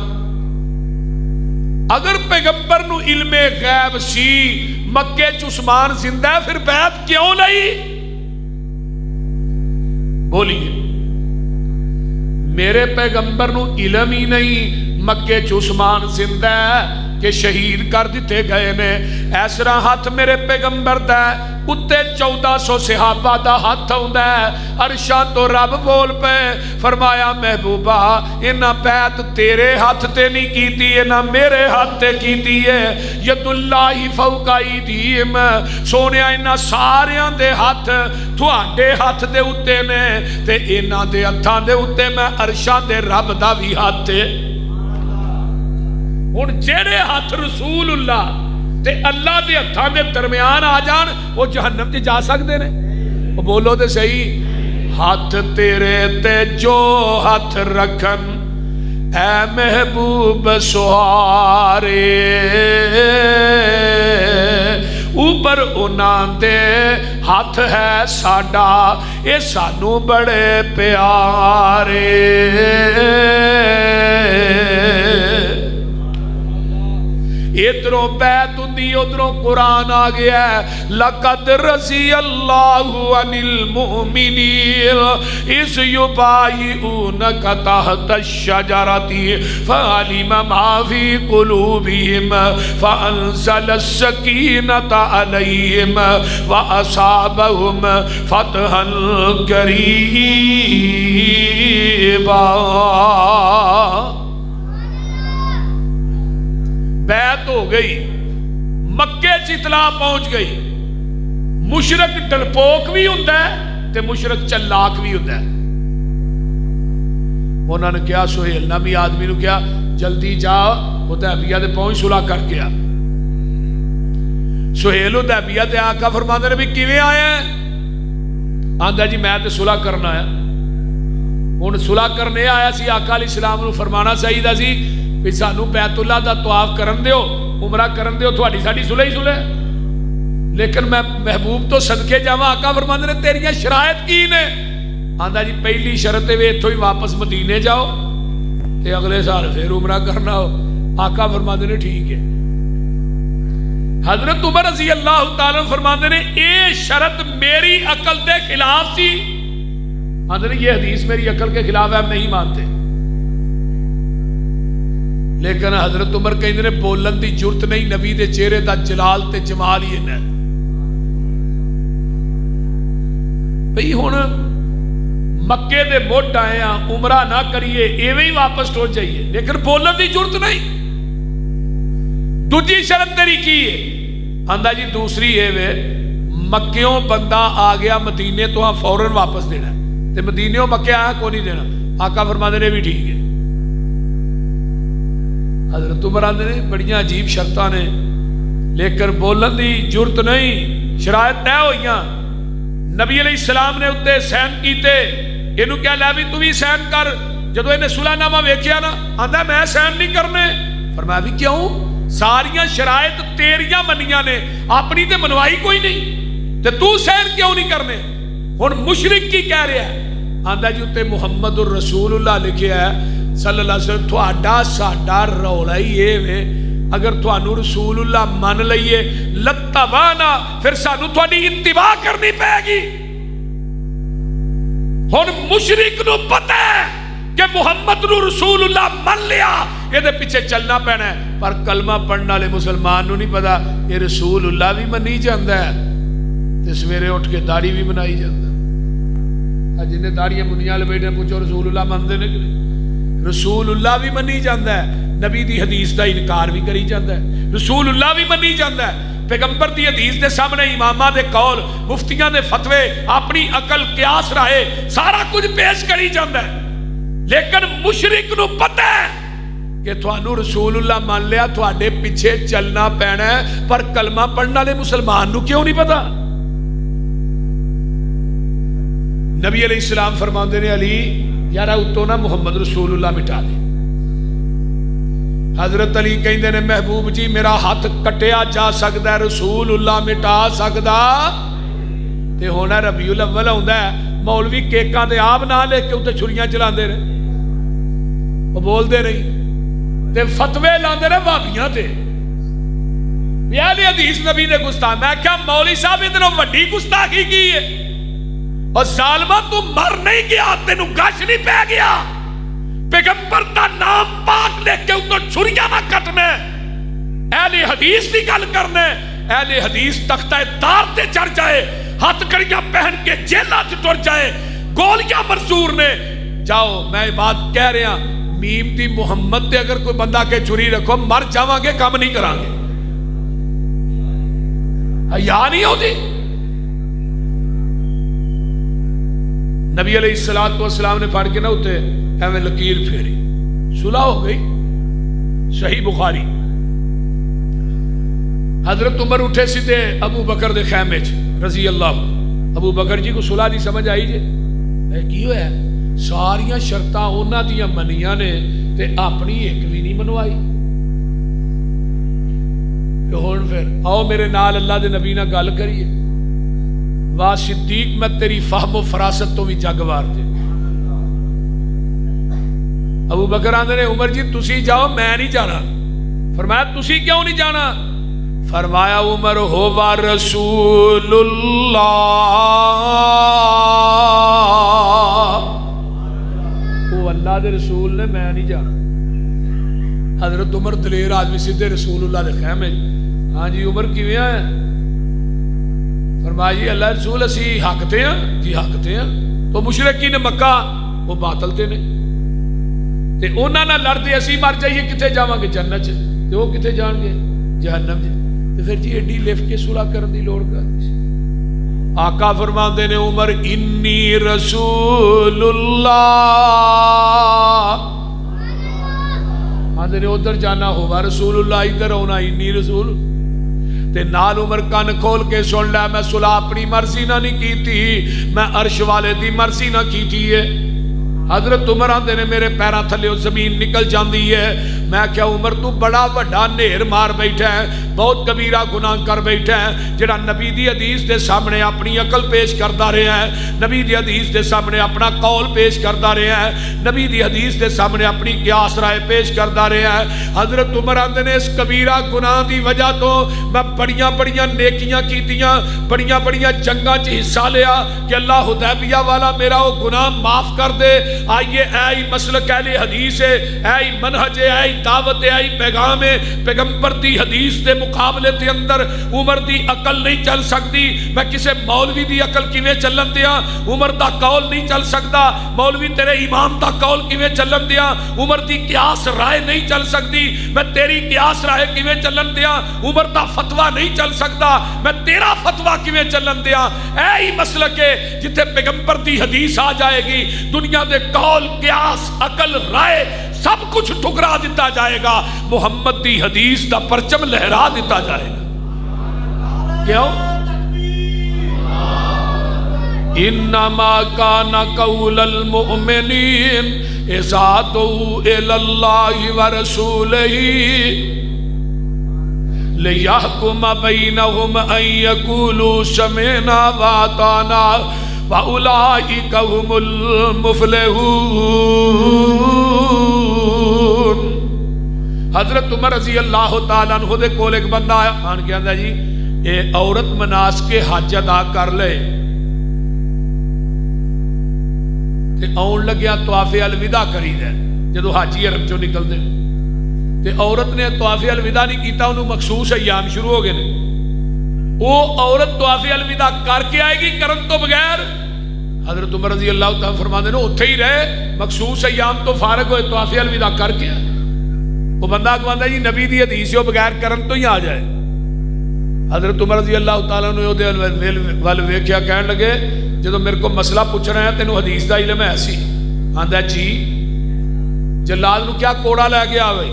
اگر پیغمبر نو علم غیب سی مکے چ عثمان زندہ ہے، پھر بیعت کیوں لئی؟ بولیے میرے پیغمبر نو علم ہی نہیں مکے چ عثمان زندہ ہے کہ شہید کر دیتے گئے نے۔ ایسرا ہاتھ میرے پیغمبر دا اتے 1400 صحابہ دا ہاتھ ہوندا ہے۔ عرشاں تو رب بول پے فرمایا محبوبہ انہاں بیعت تیرے ہاتھ تے نہیں کیتی، انہاں میرے ہاتھ تے کیتی ہے۔ ید اللہ فوق ایدیہم، سونیا انہاں ساریاں دے ہاتھ تھوڑے ہاتھ دے اتے نے، تے انہاں دے ہتھاں دے اتے میں عرشاں دے رب دا بھی ہاتھ تے۔ ہن جڑے ہاتھ رسول اللہ تے اللہ دے ہتھاں دے درمیان آ جان وہ جہنم تے جا سکتے نے؟ وہ بولو تے صحیح۔ ہاتھ تیرے تے جو ہاتھ رکھن اے محبوب سہارے، اوپر انہاں دے ہاتھ ہے ساڈا، اے سانو بڑے پیارے۔ ادھروں بیعت ہوندی ادھروں قرآن آ گیا ہے۔ لقد رضی اللہ عن المؤمنین اذ یبایعونک تحت الشجرۃ فعلم ما فی قلوبہم فانزل السکینۃ علیہم واصابہم فتحا قریبا۔ بیعت ہو گئی، مکے چ اطلاع پہنچ گئی۔ مشرک ڈرپوک بھی ہوندا ہے تے مشرک چلاک بھی ہوندا ہے۔ انہوں نے کیا سہیل نامی آدمی نو کیا جلدی جا حدیبیہ دے پہنچ صلح کر کے آ۔ سہیل حدیبیہ تے آقا فرماندے نے بھی کیویں آیا ہے؟ آندا جی میں تے صلح کرنا آیا۔ ہن صلح کرنے آیا سی، آقا علیہ السلام نو فرمانا چاہیدا سی کہ سانو بیت اللہ دا طواف کرن دیو، عمرہ کرن دیو، تھوڑی ساڈی صلح ہی صلح، لیکن میں محبوب تو صدقے جاواں۔ آقا فرماندے نے تیریاں شرائط کی نے؟ آندا جی پہلی شرط ہے اتھوں ہی واپس مدینے جاؤ تے اگلے سال پھر عمرہ کرنا ہو۔ آقا فرماندے نے ٹھیک ہے۔ حضرت عمر رضی اللہ تعالیٰ فرماندے نے اے شرط میری عقل دے خلاف سی۔ آندے نے یہ حدیث میری عقل کے خلاف ہے، ہم نہیں مانتے۔ لیکن حضرت عمر کہندے نے بولن دی جرت نہیں، نبی دے چہرے دا جلال تے جمال ہی ہے۔ بھئی ہن مکے دے موڈ آئے ہیں، عمرہ نہ کریے ایویں ہی واپس ٹوٹ جائیے، لیکن بولن دی جرت نہیں۔ دوسری شرط تیری کی ہے؟ آندا جی دوسری ہے وے مکیوں بندہ آ گیا مدینے تو ہاں فوراً واپس دینا ہے، تے مدینیوں مکے آیا کو نہیں دینا۔ آقا فرماندے نے بھی ٹھیک ہے۔ حضرت عمر آندے نے بڑیاں عجیب شرطاں نے، لیکن بولن دی جرت نہیں، شرائط طے ہوئیاں۔ نبی علیہ السلام نے اتنے سین کیتے، انہوں کیا لے بھی تو بھی سین کر۔ جدو انہیں صلح نامہ ویکھیا نا، آندا میں سین نہیں کرنے۔ فرمایا بھی کیوں؟ ساریاں شرائط تیریاں منیاں نے، اپنی تے منوائی کوئی نہیں، تے تو سین کیوں نہیں کرنے؟ ہن مشرک کی کہہ رہا ہے؟ آندا جی اتنے محمد الرسول اللہ لکھیا ہے صلی اللہ علیہ وسلم، تھوڑا ساڈا رولا ہی یہ وے اگر تھانو رسول اللہ مان لئیے لتبانا پھر سانو تھوڑی اتباع کرنی پائے گی. ہن مشرک نو پتہ ہے کہ محمد نو رسول اللہ مان لیا یہ دے پیچھے چلنا پینا ہے, پر کلمہ پڑھنا والے مسلمان نو نہیں پتا یہ رسول اللہ بھی منی جاندا ہے تے سویرے اٹھ کے داڑھی بھی بنائی جاندا ہے. جنہیں داڑیاں منیاں لپیٹے پوچھو رسول اللہ مانتے نے کہ نہیں؟ رسول اللہ بھی منی جاندا ہے, نبی دی حدیث دا انکار بھی کری جاندا ہے, رسول اللہ بھی منی جاندا ہے, پیغمبر دی حدیث دے سامنے امامہ دے قول, مفتیاں دے فتوے, اپنی عقل قیاس رائے سارا کچھ پیش کری جاندا ہے. لیکن مشرک نو پتہ ہے کہ تھانو رسول اللہ مان لیا تھوڑے پیچھے چلنا پینا ہے, پر کلمہ پڑھنا لے مسلمان نو کیوں نہیں پتا؟ نبی علیہ السلام فرماندے نے علی یارا اتو نا محمد رسول اللہ مٹا دے. حضرت علی کہندے نے محبوب جی میرا ہاتھ کٹیا جا سکتا ہے, رسول اللہ مٹا سکتا تے ہونا ربیع الاول ہوندا ہے. مولوی کیکاں دے آپ نہ لے کے اتنے چھریاں چلاندے رہے, وہ بول دے نہیں تے فتوے لاندے رہے وہابیاں تے اہل حدیث نبی دے گستاخ. میں کیا مولوی صاحب ادھروں وڈی گستاخی کی ہے اور ظالمہ تو مر نہیں گیا, تینو گش نہیں پہ گیا, پیغمبر دا نام پاک لے کے اتوں چھریاں نہ کٹنے, اہل حدیث دی گل کرنے. اہل حدیث تختہ دار تے چڑھ جائے, ہاتھ کڑیاں پہن کے جیلہ سے ٹر جائے, گولیاں منصور نے. جاؤ میں بات کہہ رہا میم دی محمد تے اگر کوئی بندہ کے چھری رکھو مر جاواں گے, کم نہیں کران گے. حیا نہیں ہوتی. نبی علیہ السلام نے پڑھ کے نہ ہوتے ایویں لکیر پھیری, صلح ہو گئی. صحیح بخاری. حضرت عمر اٹھے سیدھے ابو بکر دے خیمے رضی اللہ. ابو بکر جی کو صلح دی سمجھ آئی جے کی ہوا ہے؟ ساریاں شرطاں انہاں دیاں منیاں نے تے اپنی ایک بھی نہیں منوائی. ہن پھر آؤ میرے نال اللہ دے نبی نال گل کریے. واہ صدیق میں تیری فہم و فراست تو بھی جگوار دے. ابو بکر آندے نے عمر جی تسی جاؤ میں نہیں جانا. فرمایا تسی کیوں نہیں جانا؟ فرمایا عمر ہوا رسول اللہ, وہ اللہ دے رسول نے, میں نہیں جانا. حضرت عمر دلیر آدمی سیدھے رسول اللہ دے خیمے. ہاں جی عمر کیویں ہے؟ فرمایا جی اللہ رسول اسی حقتے ہیں. جی حقتے ہیں. تو مشرکین مکہ وہ باطل تے نے تے انہاں نہ لڑدے اسی مر جائیے کتے جاواں گے جنت تے وہ کتے جان گے جہنم تے. تے پھر جی ایڈی لف کے صلح کرن دی لوڑ کر. آقا فرماندے نے عمر انی رسول اللہ. آندے نے ادھر جانا ہوا رسول اللہ, ادھر ہونا انی رسول. تے نال عمر کان کھول کے سن لے میں صلح اپنی مرضی نہ نہیں کی تھی, میں عرش والے دی مرضی نہ کی تھی ہے. حضرت عمر آندے نے میرے پیراں تھلے زمین نکل جاندی ہے. میں کیا عمر تو بڑا وڈا نہر مار بیٹھا ہے, بہت کبیرہ گناہ کر بیٹھا ہے, جڑا نبی دی حدیث دے سامنے اپنی عقل پیش کردا رہا ہے, نبی دی حدیث دے سامنے اپنا قول پیش کردا رہا ہے, نبی دی حدیث دے سامنے اپنی قیاس رائے پیش کردا رہا ہے. حضرت عمر آندے نے اس کبیرہ گناہ دی وجہ تو میں بڑیاں بڑیاں نیکیاں کیتیاں, بڑیاں بڑیاں جنگاں چ حصہ لیا کہ اللہ حدیبیہ والا میرا وہ گناہ معاف کر دے. آئیے اے مسلک اہل حدیث ہے, اے منہج ہے, اے دعوت ہے, اے پیغام ہے. پیغمبر دی حدیث دے مقابلے دے اندر عمر دی عقل نہیں چل سکتی. میں کسے مولوی دی عقل کیویں چلن دیا؟ عمر دا قول نہیں چل سکتا. مولوی تیرے امام دا قول کیویں چلن دیا؟ عمر دی قیاس رائے نہیں چل سکتی. میں تیری قیاس رائے کیویں چلن دیا؟ عمر دا فتوہ نہیں چل سکتا. میں تیرا فتوہ کیویں چلن دیا؟ اے مسلک ہے جتھے پیغمبر دی حدیث آ جائے گی, دنیا دے قول قیاس عقل رائے سب کچھ ٹھکرا دیتا جائے گا, محمد دی حدیث دا پرچم لہرا دیتا جائے گا. کیوں؟ انما کان قول المؤمنین اذا دعوا الی اللہ ورسولہ لیحکم بینہم ان یقولوا سمعنا واطعنا وَأُولَئِكَ هُمُ الْمُفْلِحُونَ. حضرت عمر رضی اللہ تعالیٰ عنہ دے کول ایک بندہ آن کے آندا جی اے عورت مناس کے حج ادا کر لے تے آن لگیا طواف الوداع کری دے جدو حاجی عرب چوں نکل دے تے عورت نے طواف الوداع نہیں کیتا انہوں مخصوص ایام شروع ہو گئے نے وہ عورت طواف الوداع کر کے آئے گی کرن تو بغیر حضرت عمر رضی اللہ تعالیٰ فرماندے نے اتھے ہی رہے مخصوص ایام تو فارغ ہوئے طواف الوداع کر کے وہ بندہ کہندا جی نبی دی حدیث ہو بغیر کرن تو ہی آ جائے حضرت عمر رضی اللہ تعالیٰ نے دے ول ویکھیا کہن لگے جدو میرے کو مسئلہ پوچھ رہے ہیں تینوں حدیث دا علم ہے سی آندا جی جلال نو کیا کوڑا لے گیا ہوئے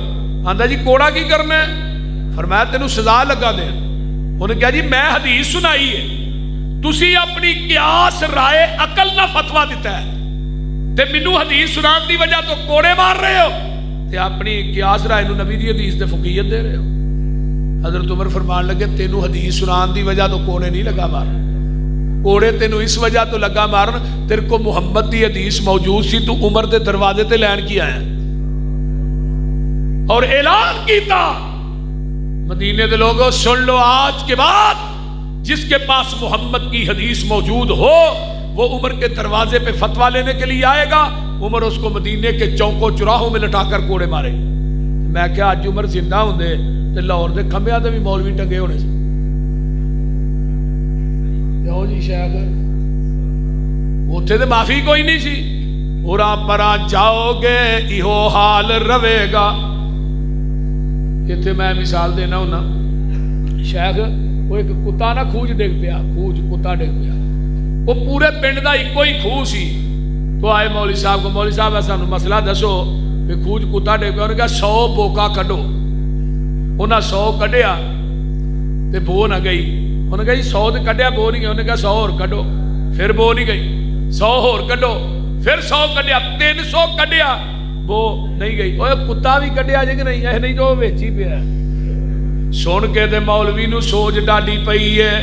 آندا جی کوڑا کی کرنا ہے فرمایا تینوں سزا لگا دے انہوں نے کہا جی میں حدیث سنائی ہے تسی اپنی قیاس رائے عقل نہ فتوہ دیتا ہے تے منو حدیث سنان دی وجہ تو کوڑے مار رہے ہو تے اپنی قیاس رائے نو نبی دی حدیث تے فقیت دے رہے ہو حضرت عمر فرمان لگے تینوں حدیث سنان دی وجہ تو کوڑے نہیں لگا مارن کوڑے تینوں اس وجہ تو لگا مارن تیرے کو محمد دی حدیث موجود سی تو عمر دے دروازے تے لین کی آیا اور اعلان کیتا مدینے دے لوگوں سن لو آج کے بعد جس کے پاس محمد کی حدیث موجود ہو وہ عمر کے دروازے پہ فتوہ لینے کے لیے آئے گا عمر اس کو مدینے کے چوکوں چراہوں میں لٹا کر کوڑے مارے میں کیا آج عمر زندہ ہوں دے تے لاہور دے کھمبیاں تے بھی مولوی ٹنگے ہونے سے یہو جی شیخ اتھے تے معافی کوئی نہیں سی اُراں پراں جاؤ گے ایہو حال روے گا اتھے میں مثال دینا ہونا شیخ وہ ایک کتا نہ کھوج ڈگ پیا کھوج کتا ڈگ پیا وہ پورے پنڈ دا ایک کوئی کھو سی تو آئے مولوی صاحب کو مولوی صاحب ایسا مسئلہ دسو کہ کھوج کتا ڈگ پیا انہوں نے کہا 100 بوکا کڈو انہاں 100 کڈیا تے بو نہ گئی انہوں نے کہا جی 100 تے کڈیا بو نہیں گئی انہوں نے کہا 100 اور کڈو پھر بو نہیں گئی 100 اور کڈو پھر 100 کڈیا 300 کڈیا وہ نہیں گئی اوہ کتا بھی کڈیا جے کہ نہیں ہے نہیں جو ویچی پیا سن کے دے مولوی نو سوچ ڈاڈی پئی ہے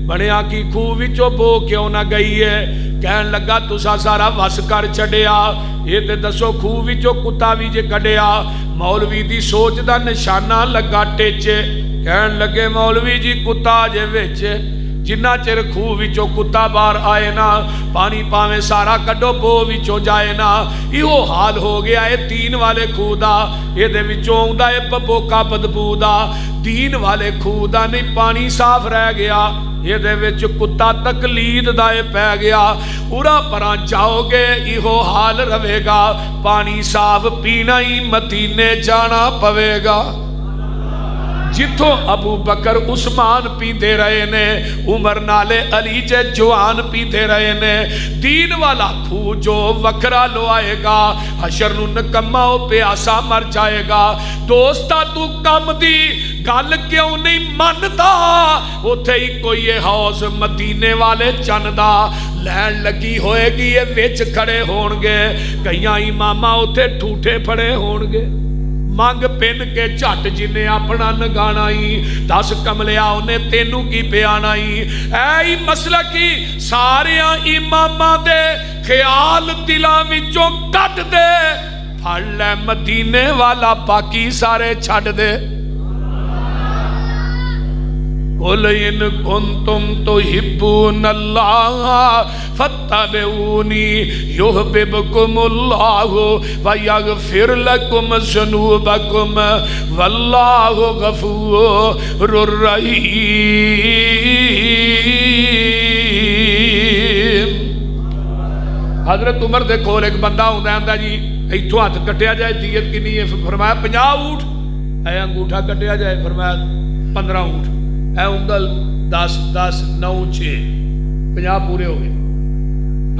بنیا کی خوہ وچوں بو کیوں نہ گئی ہے کہن لگا تسا سارا وس کر چھڈیا یہ تے دسو خوہ وچوں کتا بھی جے کڈیا مولوی دی سوچ دا نشانہ لگا ٹیچے کہن لگے مولوی جی کتا جے ویچے جنہ چر خوہ وچوں کتا بار آئے نا پانی پاویں سارا کڈو بو وچوں جائے نا ایہو حال ہو گیا ہے دین والے خوہ دا یہ دے وچوں ہوندا ہے ببوکا بدبو دا دین والے خوہ دا نہیں پانی صاف رہ گیا یہ دے وچ کتا تقلید دائے پہ گیا اُرا پراں جاؤ گے ایہو حال روے گا پانی صاف پینا ہی مدینے جانا پوے گا جتوں ابو بکر عثمان پیندے رہے نے عمر نالے علی جے جوان پیندے رہے نے دین والا کھو جو وکرا لو آئے گا حشر نو نکمہ پیاسا مر جائے گا دوستا تو کم دی گل کیوں نہیں مندا اتھے ہی کوئی یہ حوض مدینے والے چندا لین لگی ہوئے گی یہ وچ کھڑے ہونگے کئیاں امامہ اتھے ٹھوٹے پھڑے ہونگے مانگ پین کے چٹ جنہیں اپنا نگانائی 10 کملیا انہیں تینوں کی پیانائی اے مسئلہ کی ساریاں امامہ دے خیال دلاں وچوں کٹ دے پھڑ لے مدینے والا باقی سارے چھڑ دے قُلْ إِن كُنْتُمْ تُحِبُّونَ اللَّهَ فَاتَّبِعُونِي يُحْبِبْكُمُ اللَّهُ وَيَغْفِرْ لَكُمْ ذُنُوبَكُمْ وَاللَّهُ غَفُورٌ رَحِيمٌ حضرت عمر دے کول ایک بندہ ہوندا جی ایتھوں ہاتھ کٹیا جائے دیت کنی ہے فرمایا 50 اونٹ اے انگوٹھا کٹیا جائے فرمایا 15 اونٹ اے انگل 10 10 9 6 50 پورے ہو گئے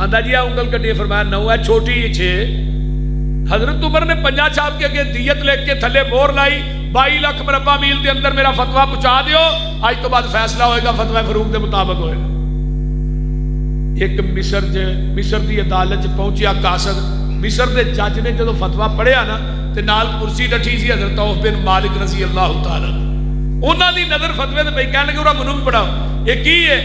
آندہ جی انگل کٹیے فرمایا 9 ہے چھوٹی 6 حضرت عمر نے 50 چھاپ کے کہ دیت لے کے تھلے مور لائی 22 لاکھ مربع میل دے اندر میرا فتوہ پہنچا دیو آج تو بعد فیصلہ ہوئے گا فتوہ فروغ دے مطابق ہوئے گا ایک مصر دی عدالت پہنچیا قاصد مصر دے جج نے جدو فتوہ پڑھیا نا تے نال کرسی ڈٹھی سی حضرت عوف بن مالک رضی اللہ تعالیٰ انہاں دی نظر فتوے تے پئی کہنے لگے انہاں منوں بھی پڑھاؤ یہ کی ہے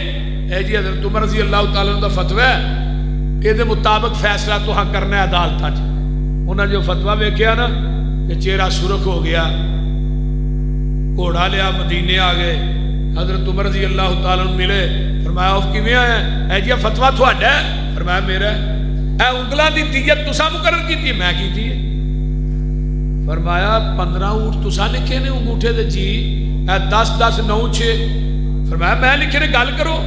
اے جی حضرت عمر رضی اللہ تعالیٰ دا فتوہ ہے کہ دے مطابق فیصلہ تو ہاں کرنا ہے عدالت آج انہاں جو فتوہ ویکھیا نا کہ چہرہ سرخ ہو گیا گھوڑا لیا مدینے آ گئے، حضرت عمر رضی اللہ تعالیٰ عنہ ملے، فرمایا اف کیویں آیا اے جی فتویٰ تھوڑا ہے؟ فرمایا میرا ہے۔ اے انگلاں دی دیت تساں مقرر کیتی؟ میں کیتی ہے۔ فرمایا 15 اونٹ تساں لکھے نے انگوٹھے دے؟ جی۔ اے 10 10 9 6؟ فرمایا میں لکھے نے، گل کرو۔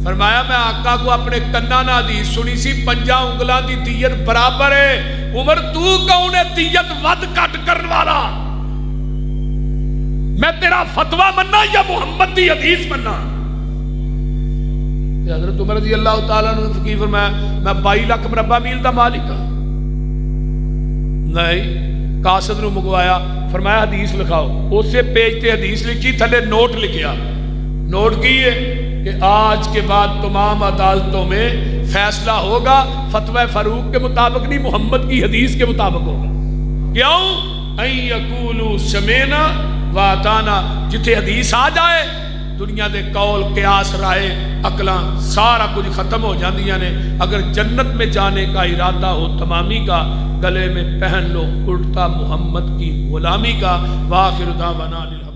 فرمایا میں آقا کو اپنے کناں نال حدیث سنی سی 5 انگلاں دی دیت برابر ہے۔ عمر تو کون ہے دیت ود کٹ کرن والا؟ میں تیرا فتویٰ مننا یا محمد دی حدیث مننا؟ حضرت عمر رضی اللہ تعالیٰ عنہ فقیر فرمایا میں 22 لاکھ مربع میل دا مالک ہاں۔ نہیں، قاصد نو منگوایا، فرمایا حدیث لکھاؤ۔ اسے پیج تے حدیث لکھی، تھلے نوٹ لکھیا۔ نوٹ کی ہے کہ آج کے بعد تمام عدالتوں میں فیصلہ ہوگا فتوی فاروق کے مطابق نہیں، محمد کی حدیث کے مطابق ہوگا۔ کیوں؟ ان یقولوا سمعنا واتانا، جتھے حدیث آ جائے دنیا دے قول قیاس رائے عقلاں سارا کچھ ختم ہو جاندیاں نے۔ اگر جنت میں جانے کا ارادہ ہو تمامی کا، گلے میں پہن لو کرتا محمد کی غلامی کا۔ وآخر دعوانا